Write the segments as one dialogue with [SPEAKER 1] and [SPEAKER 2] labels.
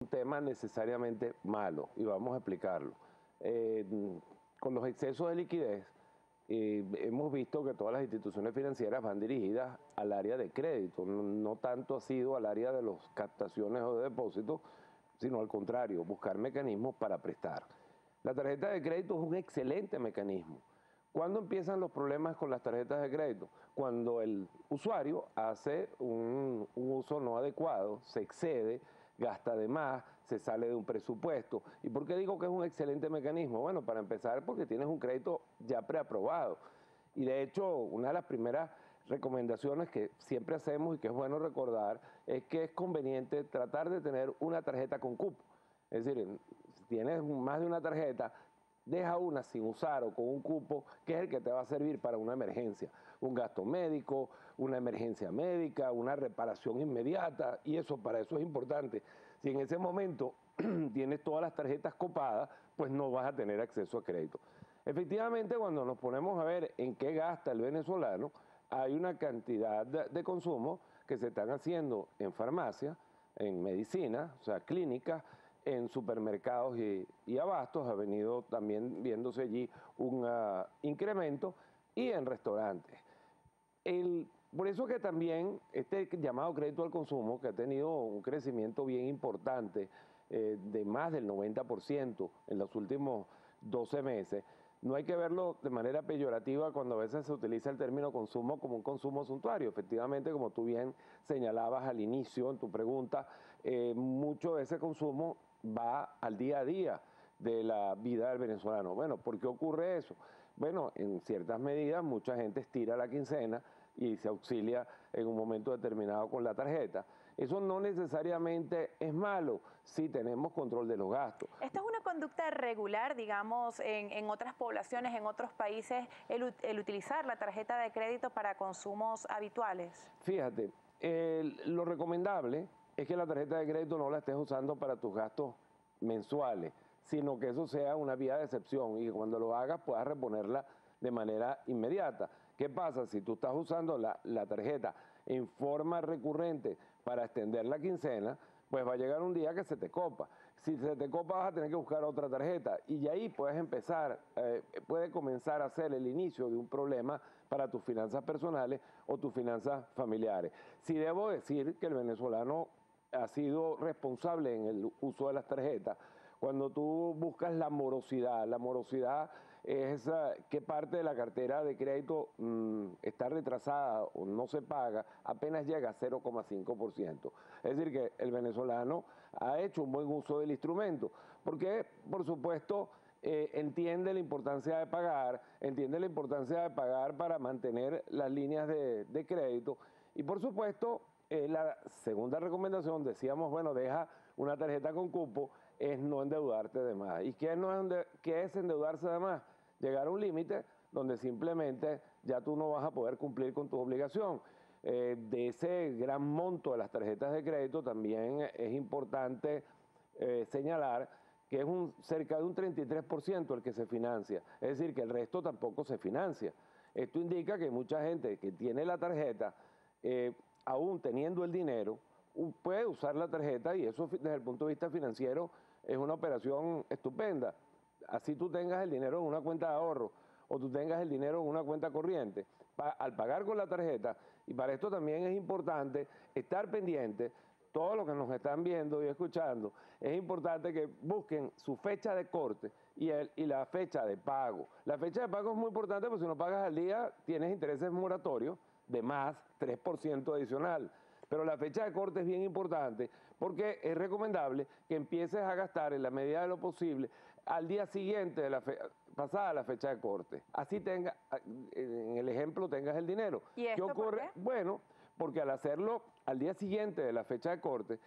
[SPEAKER 1] un tema necesariamente malo y vamos a explicarlo. Con los excesos de liquidez, hemos visto que todas las instituciones financieras van dirigidas al área de crédito, no tanto ha sido al área de las captaciones o de depósitos, sino al contrario, buscar mecanismos para prestar. La tarjeta de crédito es un excelente mecanismo. ¿Cuándo empiezan los problemas con las tarjetas de crédito? Cuando el usuario hace un uso no adecuado, se excede, gasta de más, se sale de un presupuesto. ¿Y por qué digo que es un excelente mecanismo? Bueno, para empezar, porque tienes un crédito ya preaprobado. Y de hecho, una de las primeras recomendaciones que siempre hacemos y que es bueno recordar es que es conveniente tratar de tener una tarjeta con cupo. Es decir, si tienes más de una tarjeta, deja una sin usar o con un cupo que es el que te va a servir para una emergencia, un gasto médico, una emergencia médica, una reparación inmediata, y eso para eso es importante. Si en ese momento tienes todas las tarjetas copadas, pues no vas a tener acceso a crédito. Efectivamente, cuando nos ponemos a ver en qué gasta el venezolano, hay una cantidad de consumo que se están haciendo en farmacia, en medicina, o sea, clínicas, en supermercados y abastos, ha venido también viéndose allí un incremento, y en restaurantes. Por eso que también este llamado crédito al consumo, que ha tenido un crecimiento bien importante, de más del 90% en los últimos 12 meses, no hay que verlo de manera peyorativa cuando a veces se utiliza el término consumo como un consumo suntuario. Efectivamente, como tú bien señalabas al inicio en tu pregunta, mucho de ese consumo va al día a día de la vida del venezolano. Bueno, ¿por qué ocurre eso? Bueno, en ciertas medidas mucha gente estira la quincena y se auxilia en un momento determinado con la tarjeta. Eso no necesariamente es malo si tenemos control de los gastos.
[SPEAKER 2] ¿Esta es una conducta regular, digamos, en otras poblaciones, en otros países, el utilizar la tarjeta de crédito para consumos habituales?
[SPEAKER 1] Fíjate, lo recomendable es que la tarjeta de crédito no la estés usando para tus gastos mensuales, sino que eso sea una vía de excepción y que cuando lo hagas puedas reponerla de manera inmediata. ¿Qué pasa? Si tú estás usando la tarjeta en forma recurrente para extender la quincena, pues va a llegar un día que se te copa. Si se te copa vas a tener que buscar otra tarjeta y ahí puedes empezar, puede comenzar a ser el inicio de un problema para tus finanzas personales o tus finanzas familiares. Sí debo decir que el venezolano ha sido responsable en el uso de las tarjetas. Cuando tú buscas la morosidad es qué parte de la cartera de crédito está retrasada o no se paga, apenas llega a 0,5%. Es decir, que el venezolano ha hecho un buen uso del instrumento, porque por supuesto entiende la importancia de pagar, para mantener las líneas de crédito y por supuesto la segunda recomendación, decíamos, bueno, deja una tarjeta con cupo, es no endeudarte de más. ¿Y qué es endeudarse de más? Llegar a un límite donde simplemente ya tú no vas a poder cumplir con tu obligación. De ese gran monto de las tarjetas de crédito también es importante señalar que es cerca de un 33% el que se financia, es decir, que el resto tampoco se financia. Esto indica que mucha gente que tiene la tarjeta, aún teniendo el dinero, puede usar la tarjeta y eso desde el punto de vista financiero es una operación estupenda. Así tú tengas el dinero en una cuenta de ahorro o tú tengas el dinero en una cuenta corriente, al pagar con la tarjeta, y para esto también es importante estar pendiente, todos los que nos están viendo y escuchando, es importante que busquen su fecha de corte y la fecha de pago. La fecha de pago es muy importante porque si no pagas al día tienes intereses moratorios de más 3% adicional. Pero la fecha de corte es bien importante porque es recomendable que empieces a gastar en la medida de lo posible al día siguiente de pasada la fecha de corte. Así en el ejemplo tengas el dinero.
[SPEAKER 2] ¿Y esto
[SPEAKER 1] ¿Qué ocurre?
[SPEAKER 2] por qué?
[SPEAKER 1] Bueno, porque al hacerlo al día siguiente de la fecha de corte,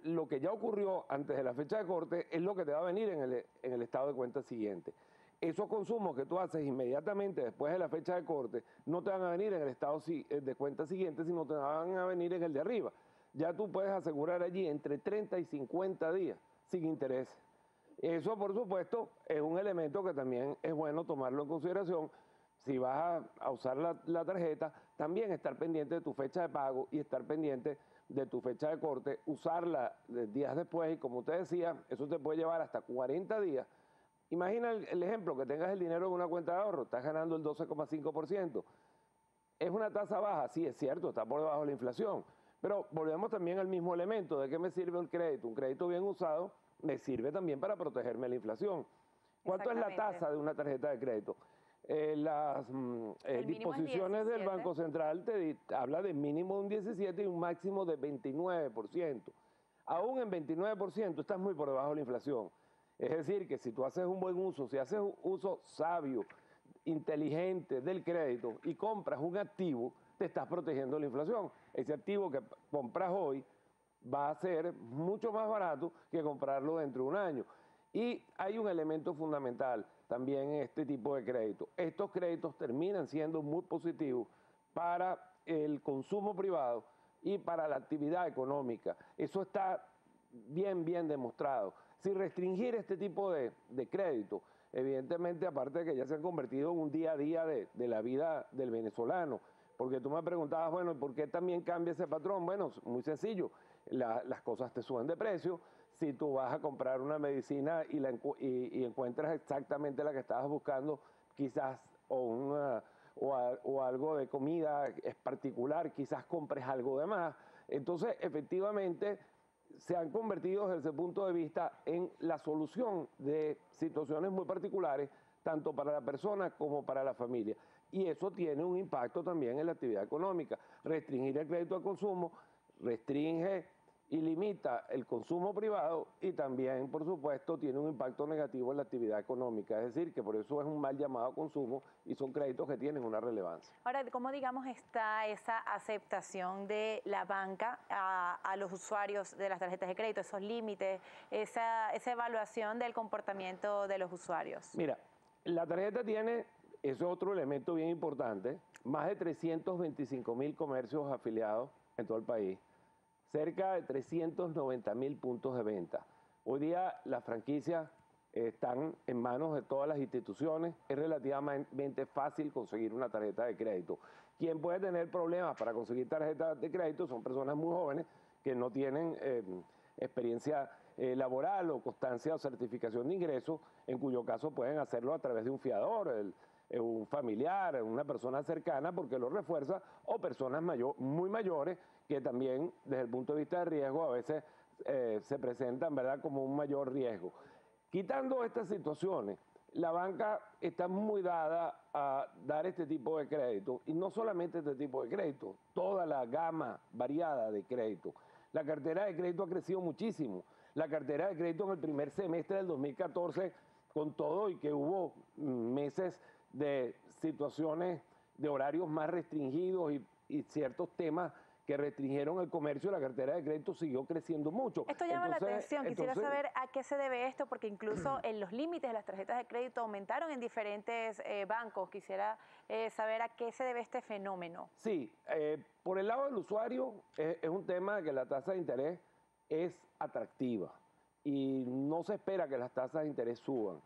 [SPEAKER 1] lo que ya ocurrió antes de la fecha de corte es lo que te va a venir en el estado de cuenta siguiente. Esos consumos que tú haces inmediatamente después de la fecha de corte no te van a venir en el estado de cuenta siguiente, sino te van a venir en el de arriba. Ya tú puedes asegurar allí entre 30 y 50 días sin interés. Eso, por supuesto, es un elemento que también es bueno tomarlo en consideración. Si vas a usar la tarjeta, también estar pendiente de tu fecha de pago y estar pendiente de tu fecha de corte, usarla días después y como usted decía, eso te puede llevar hasta 40 días. Imagina el ejemplo, que tengas el dinero en una cuenta de ahorro, estás ganando el 12,5%. ¿Es una tasa baja? Sí, es cierto, está por debajo de la inflación. Pero volvemos también al mismo elemento. ¿De qué me sirve el crédito? Un crédito bien usado me sirve también para protegerme de la inflación. ¿Cuánto es la tasa de una tarjeta de crédito? Las disposiciones del Banco Central te habla de mínimo un 17 y un máximo de 29%. Aún en 29% estás muy por debajo de la inflación. Es decir, que si tú haces un buen uso, si haces un uso sabio, inteligente del crédito y compras un activo, te estás protegiendo de la inflación. Ese activo que compras hoy va a ser mucho más barato que comprarlo dentro de un año. Y hay un elemento fundamental también en este tipo de créditos. Estos créditos terminan siendo muy positivos para el consumo privado y para la actividad económica. Eso está bien demostrado. Si restringir este tipo de créditos, evidentemente, aparte de que ya se han convertido en un día a día de la vida del venezolano, porque tú me preguntabas, bueno, ¿por qué también cambia ese patrón? Bueno, muy sencillo, las cosas te suben de precio. Si tú vas a comprar una medicina y encuentras exactamente la que estabas buscando, quizás, o algo de comida es particular, quizás compres algo de más. Entonces, efectivamente, se han convertido desde ese punto de vista en la solución de situaciones muy particulares, tanto para la persona como para la familia. Y eso tiene un impacto también en la actividad económica. Restringir el crédito al consumo restringe y limita el consumo privado y también, por supuesto, tiene un impacto negativo en la actividad económica. Es decir, que por eso es un mal llamado consumo y son créditos que tienen una relevancia.
[SPEAKER 2] Ahora, ¿cómo digamos está esa aceptación de la banca a los usuarios de las tarjetas de crédito, esos límites, esa evaluación del comportamiento de los usuarios?
[SPEAKER 1] Mira, la tarjeta tiene, eso es otro elemento bien importante, más de 325.000 comercios afiliados en todo el país, cerca de 390.000 puntos de venta. Hoy día las franquicias están en manos de todas las instituciones, es relativamente fácil conseguir una tarjeta de crédito. Quien puede tener problemas para conseguir tarjetas de crédito son personas muy jóvenes que no tienen experiencia laboral o constancia o certificación de ingresos, en cuyo caso pueden hacerlo a través de un fiador, un familiar, una persona cercana, porque lo refuerza, o personas muy mayores que también desde el punto de vista de riesgo a veces se presentan, ¿verdad?, como un mayor riesgo. Quitando estas situaciones, la banca está muy dada a dar este tipo de crédito, y no solamente este tipo de crédito, toda la gama variada de crédito. La cartera de crédito ha crecido muchísimo. La cartera de crédito en el primer semestre del 2014, con todo y que hubo meses de situaciones de horarios más restringidos y ciertos temas que restringieron el comercio, la cartera de crédito siguió creciendo mucho.
[SPEAKER 2] Esto llama la atención. Quisiera saber a qué se debe esto, porque incluso en los límites de las tarjetas de crédito aumentaron en diferentes bancos. Quisiera saber a qué se debe este fenómeno.
[SPEAKER 1] Sí, por el lado del usuario es un tema de que la tasa de interés es atractiva y no se espera que las tasas de interés suban.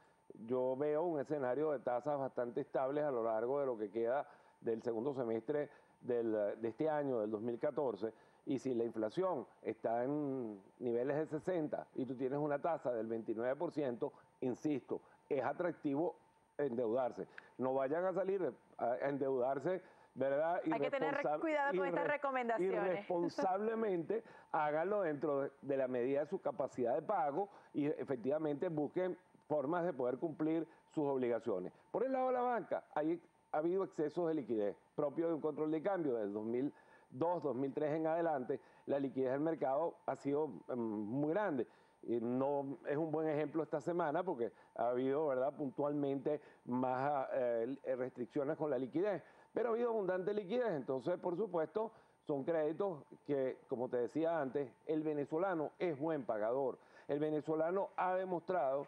[SPEAKER 1] Yo veo un escenario de tasas bastante estables a lo largo de lo que queda del segundo semestre de este año, del 2014, y si la inflación está en niveles de 60 y tú tienes una tasa del 29%, insisto, es atractivo endeudarse. No vayan a salir a endeudarse, ¿verdad?
[SPEAKER 2] Hay que tener cuidado con estas recomendaciones.
[SPEAKER 1] Irresponsablemente, háganlo dentro de la medida de su capacidad de pago y efectivamente busquen formas de poder cumplir sus obligaciones. Por el lado de la banca, ha habido excesos de liquidez propio de un control de cambio del 2002, 2003 en adelante. La liquidez del mercado ha sido muy grande. Y no es un buen ejemplo esta semana porque ha habido, ¿verdad?, puntualmente más restricciones con la liquidez, pero ha habido abundante liquidez. Entonces, por supuesto, son créditos que, como te decía antes, el venezolano es buen pagador. El venezolano ha demostrado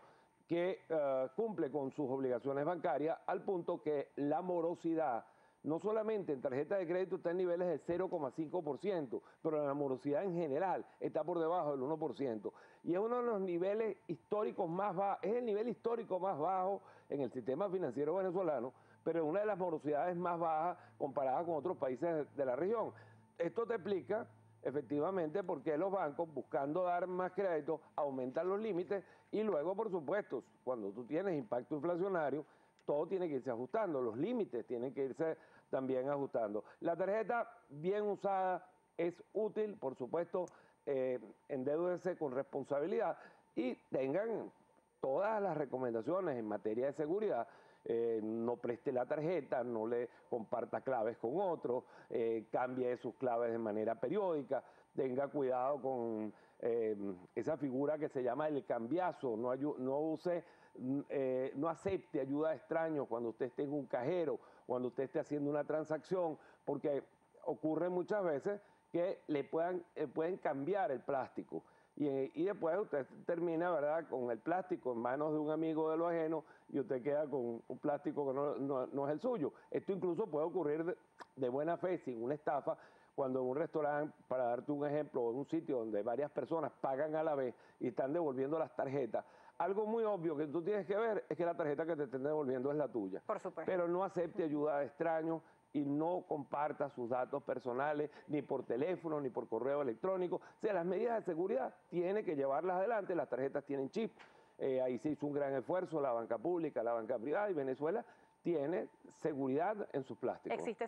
[SPEAKER 1] que cumple con sus obligaciones bancarias al punto que la morosidad, no solamente en tarjeta de crédito está en niveles del 0,5%, pero la morosidad en general está por debajo del 1%. Y es uno de los niveles históricos más bajos, es el nivel histórico más bajo en el sistema financiero venezolano, pero es una de las morosidades más bajas comparada con otros países de la región. Esto te explica efectivamente por qué los bancos, buscando dar más crédito, aumentan los límites y luego, por supuesto, cuando tú tienes impacto inflacionario, todo tiene que irse ajustando, los límites tienen que irse también ajustando. La tarjeta bien usada es útil, por supuesto, endeúdense con responsabilidad y tengan todas las recomendaciones en materia de seguridad. No preste la tarjeta, no le comparta claves con otros, cambie sus claves de manera periódica, tenga cuidado con esa figura que se llama el cambiazo, no acepte ayuda de extraños cuando usted esté en un cajero, cuando usted esté haciendo una transacción, porque ocurre muchas veces que pueden cambiar el plástico. Y después usted termina, ¿verdad?, con el plástico en manos de un amigo de lo ajeno y usted queda con un plástico que no es el suyo. Esto incluso puede ocurrir de buena fe, sin una estafa, cuando en un restaurante, para darte un ejemplo, en un sitio donde varias personas pagan a la vez y están devolviendo las tarjetas. Algo muy obvio que tú tienes que ver es que la tarjeta que te estén devolviendo es la tuya.
[SPEAKER 2] Por supuesto.
[SPEAKER 1] Pero no acepte ayuda de extraños y no comparta sus datos personales ni por teléfono ni por correo electrónico. O sea, las medidas de seguridad tiene que llevarlas adelante, las tarjetas tienen chip, ahí se hizo un gran esfuerzo, la banca pública, la banca privada, y Venezuela tiene seguridad en sus plásticos.
[SPEAKER 2] Existe